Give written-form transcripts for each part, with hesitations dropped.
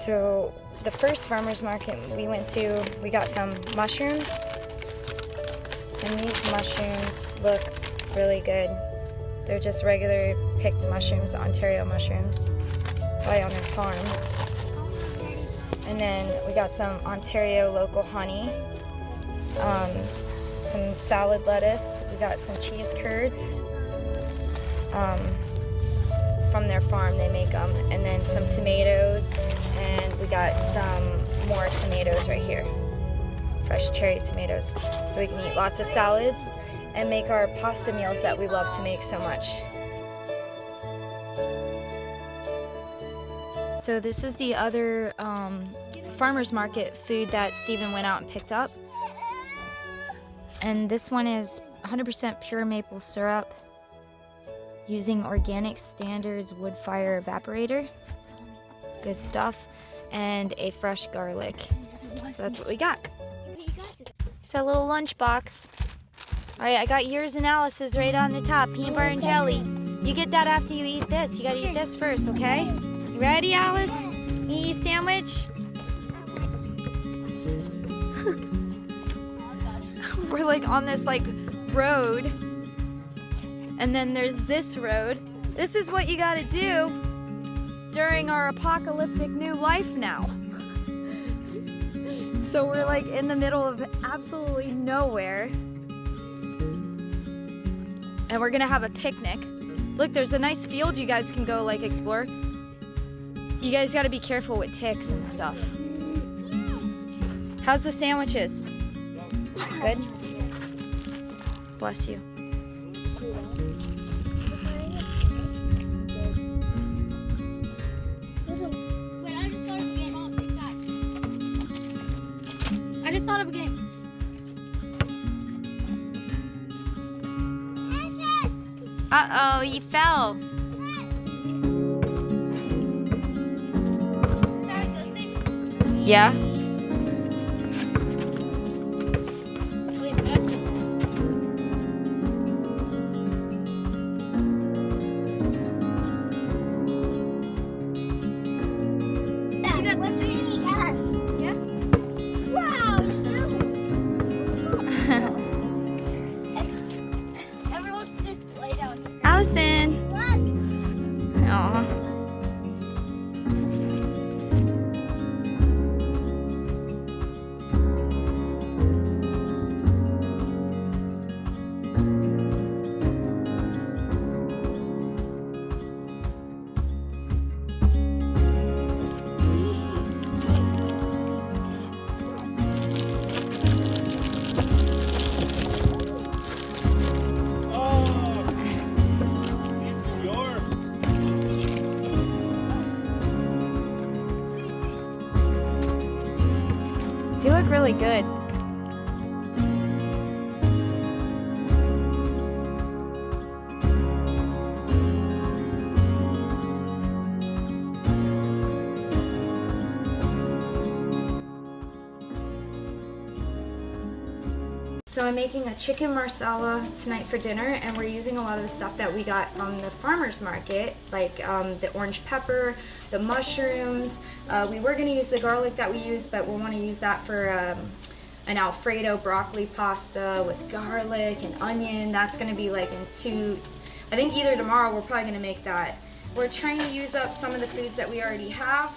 So the first farmer's market we went to, we got some mushrooms. And these mushrooms look really good. They're just regular picked mushrooms, Ontario mushrooms, probably on their farm. And then we got some Ontario local honey, some salad lettuce. We got some cheese curds. From their farm, they make them. And then some tomatoes. And we got some more tomatoes right here, fresh cherry tomatoes, so we can eat lots of salads and make our pasta meals that we love to make so much. So this is the other farmer's market food that Steven went out and picked up. And this one is 100% pure maple syrup using Organic Standards wood fire evaporator. Good stuff. And a fresh garlic. So that's what we got. It's our little lunch box. Alright, I got yours and Alice's right on the top. Peanut butter and jelly. You get that after you eat this. You gotta eat this first, okay? You ready, Alice? You eat a sandwich? We're like on this like road. And then there's this road. This is what you gotta do during our apocalyptic new life now. So we're like in the middle of absolutely nowhere. And we're gonna have a picnic. Look, there's a nice field you guys can go like explore. You guys gotta be careful with ticks and stuff. How's the sandwiches? Good? Bless you. I just thought of a game. Uh-oh, you fell. Yeah? Allison! Aww. You look really good. So I'm making a chicken marsala tonight for dinner, and we're using a lot of the stuff that we got from the farmer's market, like the orange pepper, the mushrooms. We were going to use the garlic that we used, but we'll want to use that for an Alfredo broccoli pasta with garlic and onion. That's gonna be like I think either tomorrow we're probably gonna make that. We're trying to use up some of the foods that we already have.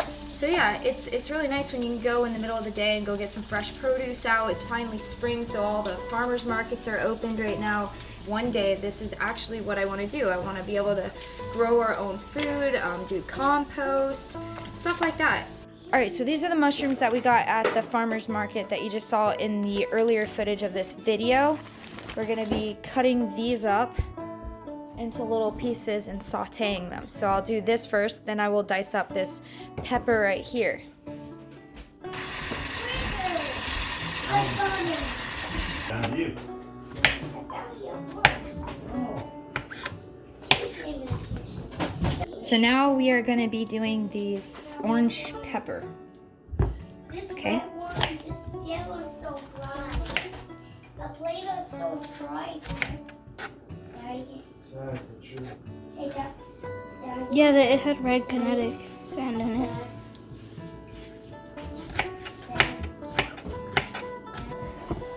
So yeah, it's really nice when you can go in the middle of the day and go get some fresh produce out. It's finally spring, so all the farmers markets are opened right now. One day, this is actually what I want to do. I want to be able to grow our own food, do compost, stuff like that. All right, so these are the mushrooms that we got at the farmers market that you just saw in the earlier footage of this video. We're gonna be cutting these up into little pieces and sauteing them. So I'll do this first, then I will dice up this pepper right here. Down to you. So now we are going to be doing these orange pepper. Okay. This yellow is so dry. The plate is so dry. Sad but true. Hey, Dad. Yeah, it had red kinetic sand in it.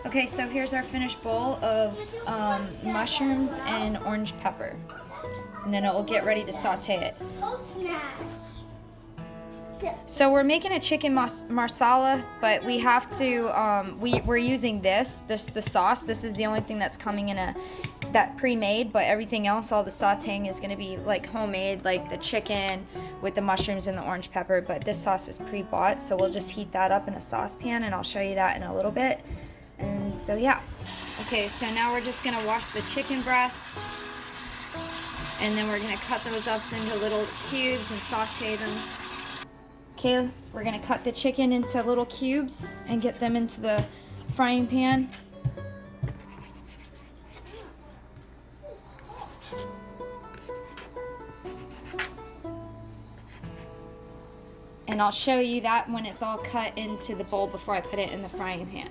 Okay, so here's our finished bowl of mushrooms and orange pepper. And then it will get ready to saute it. Cold smash. So we're making a chicken marsala, but we have to, we're using the sauce. This is the only thing that's coming in that pre-made, but everything else, all the sauteing is gonna be like homemade, like the chicken with the mushrooms and the orange pepper, but this sauce was pre-bought, so we'll just heat that up in a saucepan and I'll show you that in a little bit. And so yeah. Okay, so now we're just gonna wash the chicken breasts, and then we're gonna cut those up into little cubes and saute them. Okay, we're gonna cut the chicken into little cubes and get them into the frying pan. And I'll show you that when it's all cut into the bowl before I put it in the frying pan.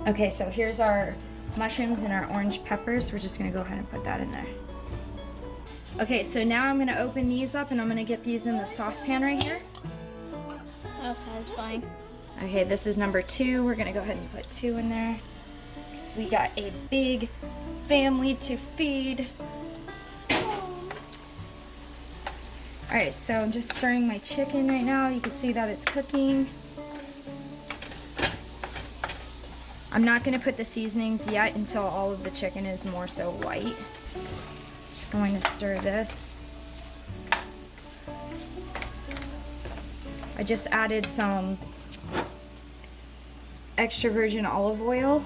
Okay, so here's our mushrooms and our orange peppers. We're just gonna go ahead and put that in there. Okay, so now I'm gonna open these up and I'm gonna get these in the saucepan right here. That was satisfying. Okay, this is number 2. We're gonna go ahead and put 2 in there, because we got a big family to feed. Alright, so I'm just stirring my chicken right now. You can see that it's cooking. I'm not gonna put the seasonings yet until all of the chicken is more so white. Just going to stir this. I just added some extra virgin olive oil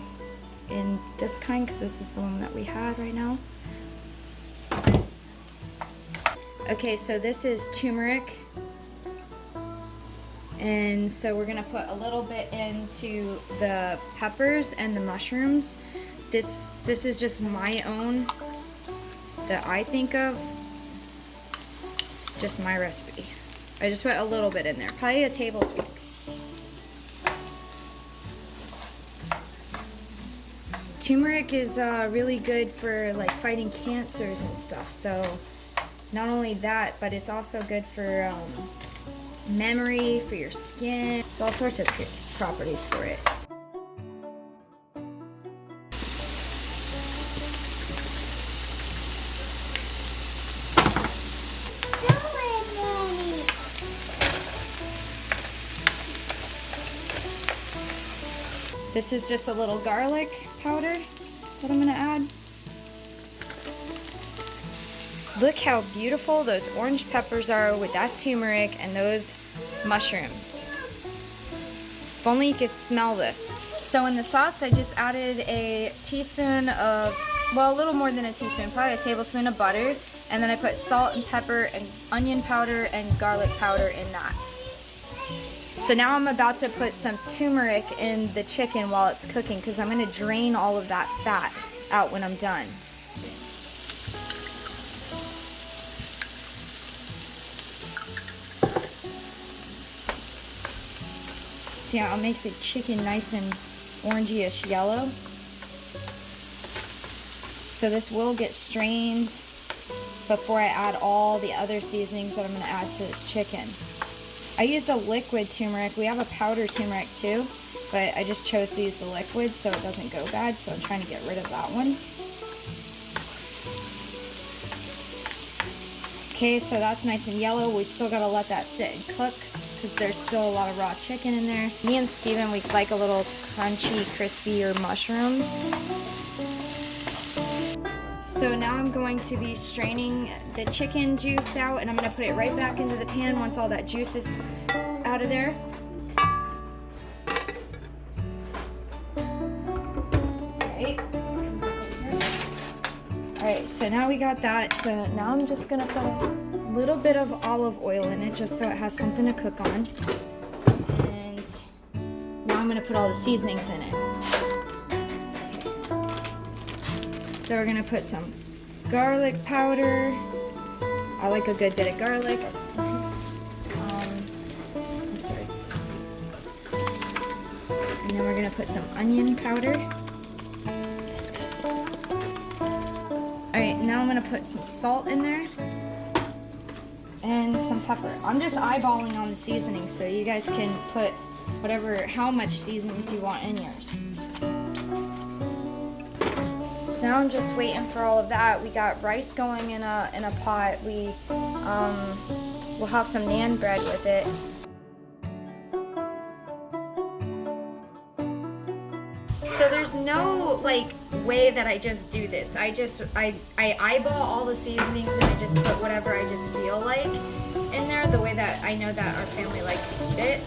in this kind, because this is the one that we had right now. Okay, so this is turmeric, and so we're gonna put a little bit into the peppers and the mushrooms. This is just my own that I think of. It's just my recipe. I just put a little bit in there, probably a tablespoon. Turmeric is really good for like fighting cancers and stuff. So not only that, but it's also good for memory, for your skin. There's all sorts of properties for it. This is just a little garlic powder that I'm gonna add. Look how beautiful those orange peppers are with that turmeric and those mushrooms. If only you could smell this. So in the sauce, I just added a teaspoon of, well, a little more than a teaspoon, probably a tablespoon of butter, and then I put salt and pepper and onion powder and garlic powder in that. So now I'm about to put some turmeric in the chicken while it's cooking, because I'm going to drain all of that fat out when I'm done. See how it makes the chicken nice and orangey-ish yellow? So this will get strained before I add all the other seasonings that I'm going to add to this chicken. I used a liquid turmeric. We have a powder turmeric too, but I just chose to use the liquid so it doesn't go bad, so I'm trying to get rid of that one. Okay, so that's nice and yellow. We still gotta let that sit and cook because there's still a lot of raw chicken in there. Me and Steven, we like a little crunchy, crispier mushroom. So now I'm going to be straining the chicken juice out, and I'm gonna put it right back into the pan once all that juice is out of there. Alright, so now we got that. So now I'm just gonna put a little bit of olive oil in it just so it has something to cook on. And now I'm gonna put all the seasonings in it. So we're gonna put some garlic powder. I like a good bit of garlic. I'm sorry. And then we're gonna put some onion powder. Alright, now I'm gonna put some salt in there and some pepper. I'm just eyeballing on the seasoning, so you guys can put how much seasonings you want in yours. So now I'm just waiting for all of that. We got rice going in a pot. We'll have some naan bread with it. So there's no way that I just do this. I eyeball all the seasonings and I just put whatever I just feel like in there, the way that I know that our family likes to eat it.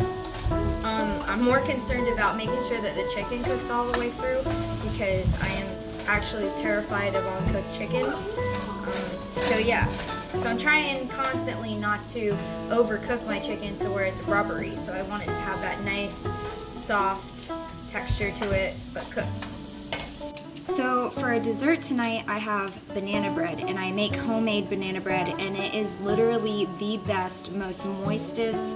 I'm more concerned about making sure that the chicken cooks all the way through because I am actually terrified of uncooked chicken. So yeah, so I'm trying constantly not to overcook my chicken to where it's rubbery. So I want it to have that nice, soft texture to it, but cooked. So for a dessert tonight, I have banana bread, and I make homemade banana bread, and it is literally the best, most moistest,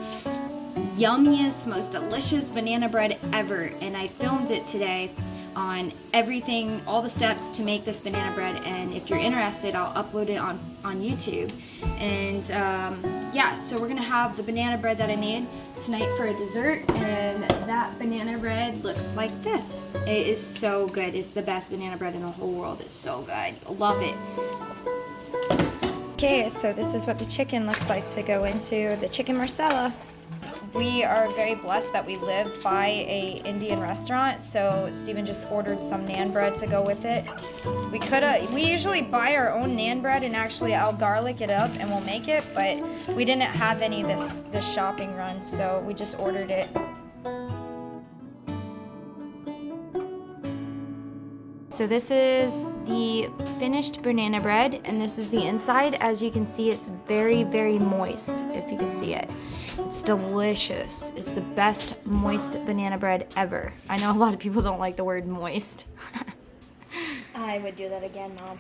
yummiest, most delicious banana bread ever. And I filmed it today on everything, all the steps to make this banana bread, and if you're interested, I'll upload it on YouTube. And yeah, so we're gonna have the banana bread that I made tonight for a dessert, and that banana bread looks like this. It is so good. It's the best banana bread in the whole world. It's so good. Love it. Okay, so this is what the chicken looks like to go into the chicken marsala. We are very blessed that we live by a Indian restaurant, so Steven just ordered some naan bread to go with it. We usually buy our own naan bread, and actually I'll garlic it up and we'll make it, but we didn't have any this shopping run, so we just ordered it. So this is the finished banana bread, and this is the inside. As you can see, it's very, very moist, if you can see it. It's delicious. It's the best moist banana bread ever. I know a lot of people don't like the word moist. I would do that again, Mom.